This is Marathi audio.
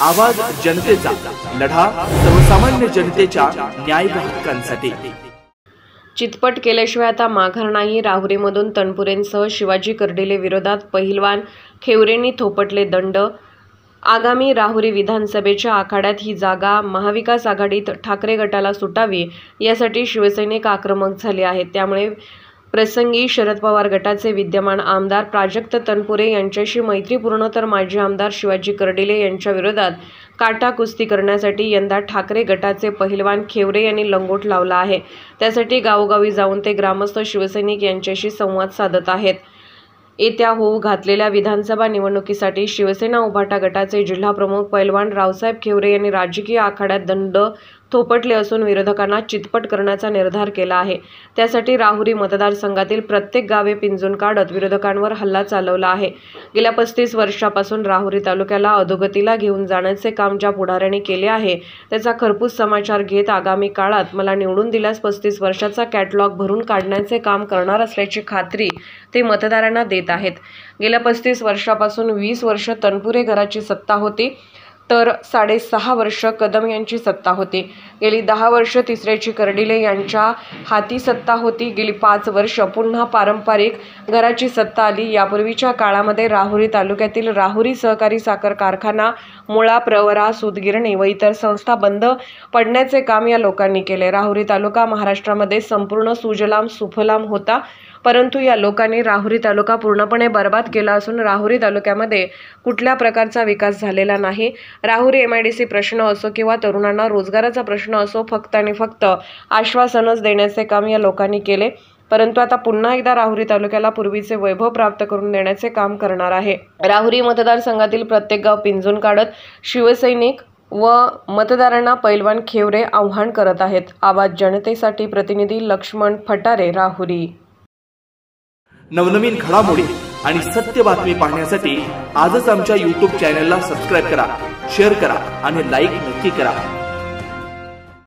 आवाज जनतेचा, लढा सर्वसामान्य जनतेच्या न्याय व हक्कांसाठी। चितपट केल्याशिवाय आता माघार नाही। राहुरीमधून तनपुरेंसह शिवाजी कर्डिले विरोधात पहिलवान खेवरेंनी थोपटले दंड। आगामी राहुरी विधानसभेच्या आखाड्यात ही जागा महाविकास आघाडीत ठाकरे गटाला सुटावी यासाठी शिवसैनिक आक्रमक झाले आहेत। त्यामुळे प्रसंगी शरद पवार गटाचे विद्यमान आमदार प्राजक्त तनपुरे यांच्याशी मैत्रीपूर्ण तर माजी आमदार शिवाजी कर्डिले यांच्या विरोधात काटा कुस्ती करण्यासाठी यंदा ठाकरे गटाचे पहिलवान खेवरे यांनी लंगोट लावला आहे। त्यासाठी गावोगावी जाऊन ते ग्रामस्थ शिवसैनिक यांच्याशी संवाद साधत आहेत। येत्या होऊ घातलेल्या विधानसभा निवडणुकीसाठी शिवसेना उभाटा गटाचे जिल्हाप्रमुख पैलवान रावसाहेब खेवरे यांनी राजकीय आखाड्यात दंड थोपटले असून विरोधकांना चितपट करण्याचा निर्धार केला आहे। त्यासाठी राहुरी मतदारसंघातील प्रत्येक गावे पिंजून काढत विरोधकांवर हल्ला चालवला आहे। गेल्या 35 वर्षापासून राहुरी तालुक्याला अधोगतीला घेऊन जाण्याचे काम ज्या पुढाऱ्यांनी केले आहे त्याचा खरपूस समाचार घेत आगामी काळात मला निवडून दिल्यास 35 वर्षाचा कॅटलॉग भरून काढण्याचे काम करणार असल्याची खात्री ते मतदारांना देत आहेत। गेल्या 35 वर्षापासून 20 वर्ष तनपुरे घराची सत्ता होती तर 6.5 वर्ष कदम यांची सत्ता होती। गेली 10 वर्ष तिसऱ्याची कर्डिले यांच्या हाती सत्ता होती। गेली 5 वर्ष पुन्हा पारंपरिक घराची सत्ता आली। यापूर्वीच्या काळामध्ये राहुरी तालुक्यातील राहुरी सहकारी साखर कारखाना, मुळा, प्रवरा, सूतगिरणी व इतर संस्था बंद पडण्याचे काम या लोकांनी केले। राहुरी तालुका महाराष्ट्रामध्ये संपूर्ण सुजलाम सुफलाम होता, परंतु या लोकांनी राहुरी तालुका पूर्णपणे बर्बाद केला असून राहुरी तालुक्यामध्ये कुठल्या प्रकारचा विकास झालेला नाही। राहुरी MIDC प्रश्न असो किंवा तरुणांना रोजगाराचा प्रश्न असो, फक्त आणि फक्त आश्वासनच देण्याचे काम या लोकांनी केले। परंतु आता पुन्हा एकदा राहुरी तालुक्याला पूर्वीचे वैभव प्राप्त करून देण्याचे काम करणार आहे। राहुरी मतदारसंघातील प्रत्येक गाव पिंजून काढत शिवसैनिक व मतदारांना पैलवान खेवरे आव्हान करत आहेत। आवाज जनतेसाठी प्रतिनिधी लक्ष्मण फटारे, राहुरी। नवनवीन घडामोडी आणि सत्य बातमी पाहण्यासाठी आजच आमच्या YouTube चॅनलला सबस्क्राइब करा, शेअर करा आणि लाईक नक्की करा।